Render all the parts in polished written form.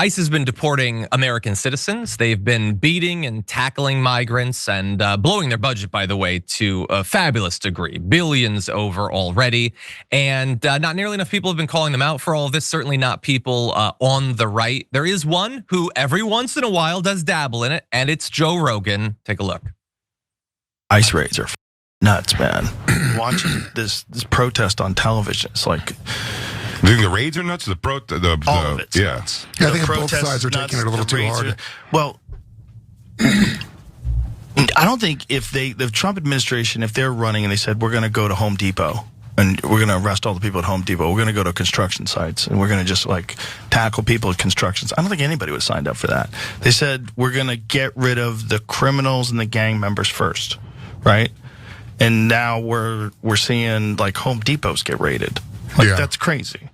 ICE has been deporting American citizens. They've been beating and tackling migrants and blowing their budget, by the way, to a fabulous degree. Billions over already. And not nearly enough people have been calling them out for all of this. Certainly not people on the right. There is one who every once in a while does dabble in it, and it's Joe Rogan. Take a look. ICE raids are nuts, man. Watching this protest on television, it's like... You think the raids are nuts? All of it's nuts. Yeah, I think both sides are taking it a little too hard. Well, I don't think the Trump administration, if they're running and they said, we're going to go to Home Depot and we're going to arrest all the people at Home Depot, we're going to go to construction sites and we're going to just like tackle people at constructions. I don't think anybody would have signed up for that. They said, we're going to get rid of the criminals and the gang members first, right? And now we're seeing like Home Depots get raided. Like, that's crazy.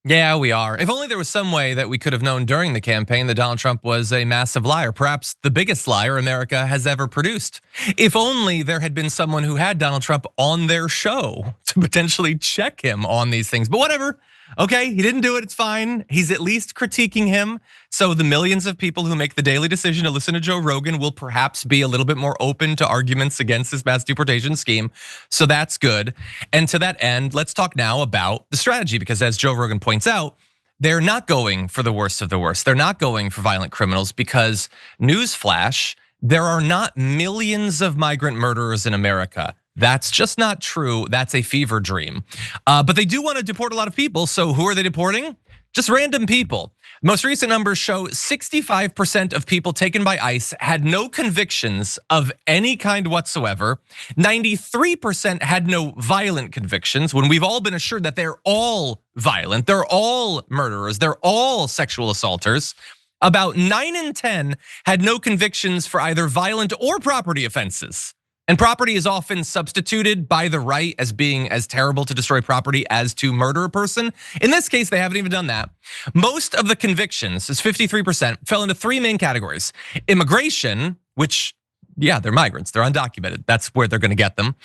Yeah, we are. If only there was some way that we could have known during the campaign that Donald Trump was a massive liar, perhaps the biggest liar America has ever produced. If only there had been someone who had Donald Trump on their show to potentially check him on these things. But whatever. Okay, he didn't do it, it's fine. He's at least critiquing him. So the millions of people who make the daily decision to listen to Joe Rogan will perhaps be a little bit more open to arguments against this mass deportation scheme. So that's good. And to that end, let's talk now about the strategy, because as Joe Rogan points out, they're not going for the worst of the worst. They're not going for violent criminals because, newsflash, there are not millions of migrant murderers in America. That's just not true. That's a fever dream. But they do want to deport a lot of people. So who are they deporting? Just random people. Most recent numbers show 65% of people taken by ICE had no convictions of any kind whatsoever. 93% had no violent convictions, when we've all been assured that they're all violent, they're all murderers, they're all sexual assaulters. About 9 in 10 had no convictions for either violent or property offenses. And property is often substituted by the right as being as terrible to destroy property as to murder a person. In this case, they haven't even done that. Most of the convictions, is 53%, fell into 3 main categories. Immigration, which, yeah, they're migrants, they're undocumented. That's where they're gonna get them.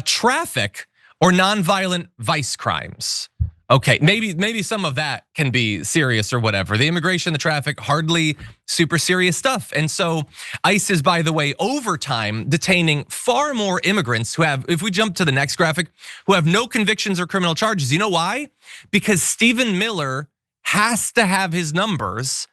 Traffic or nonviolent vice crimes. Okay, maybe some of that can be serious or whatever. The immigration, the traffic, hardly super serious stuff. And so ICE is, by the way, over time detaining far more immigrants who have, if we jump to the next graphic, who have no convictions or criminal charges. You know why? Because Stephen Miller has to have his numbers,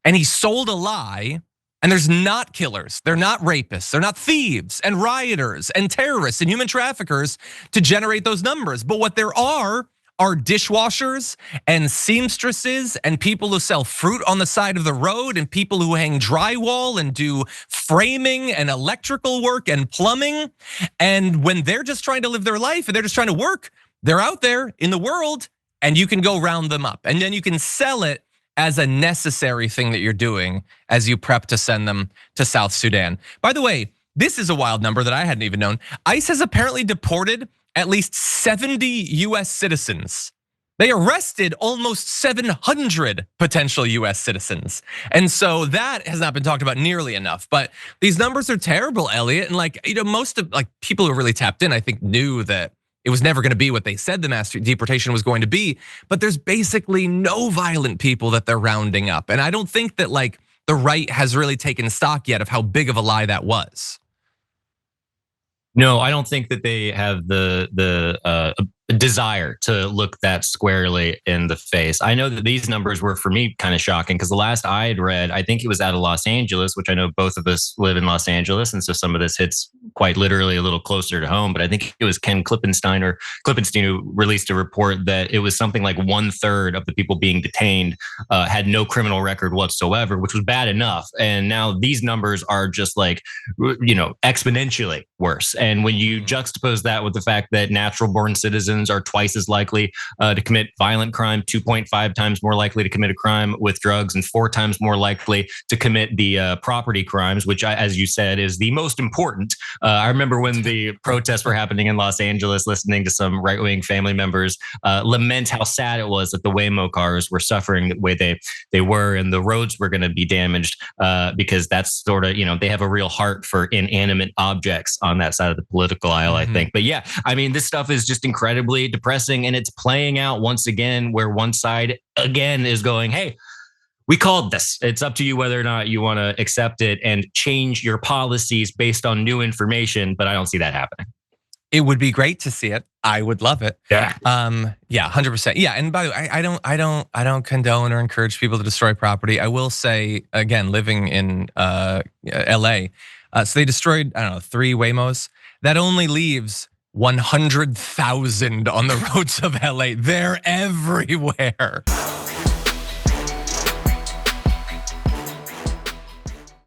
and he sold a lie. And there's not killers, they're not rapists, they're not thieves and rioters and terrorists and human traffickers to generate those numbers. But what there are dishwashers and seamstresses and people who sell fruit on the side of the road and people who hang drywall and do framing and electrical work and plumbing. And when they're just trying to live their life and they're just trying to work, they're out there in the world, and you can go round them up. And then you can sell it as a necessary thing that you're doing as you prep to send them to South Sudan. By the way, this is a wild number that I hadn't even known. ICE has apparently deported at least 70 US citizens. They arrested almost 700 potential US citizens. And so that has not been talked about nearly enough. But these numbers are terrible, Elliot. And like, most of people who really tapped in, I think, knew that it was never gonna be what they said the mass deportation was going to be. But there's basically no violent people that they're rounding up. And I don't think that the right has really taken stock yet of how big of a lie that was. No, I don't think that they have the desire to look that squarely in the face. I know that these numbers were, for me, kind of shocking, because the last I had read, I think it was out of Los Angeles, which I know both of us live in Los Angeles, and so some of this hits quite literally a little closer to home. But I think it was Ken Klippenstein who released a report that it was something like 1/3 of the people being detained had no criminal record whatsoever, which was bad enough. And now these numbers are just exponentially worse. And when you juxtapose that with the fact that natural-born citizens are twice as likely to commit violent crime, 2.5 times more likely to commit a crime with drugs, and 4 times more likely to commit the property crimes, which, as you said, is the most important. I remember when the protests were happening in Los Angeles, listening to some right-wing family members lament how sad it was that the Waymo cars were suffering the way they were, and the roads were going to be damaged because that's sort of, they have a real heart for inanimate objects on that side of the political aisle, I think. But yeah, I mean, this stuff is just incredibly incredibly depressing. And it's playing out once again, where one side again is going, hey, we called this. It's up to you whether or not you want to accept it and change your policies based on new information. But I don't see that happening. It would be great to see it. I would love it. Yeah. Yeah, 100%. Yeah, and by the way, I don't condone or encourage people to destroy property. I will say again, living in LA, so they destroyed, I don't know, 3 Waymos. That only leaves 100,000 on the roads of LA. They're everywhere.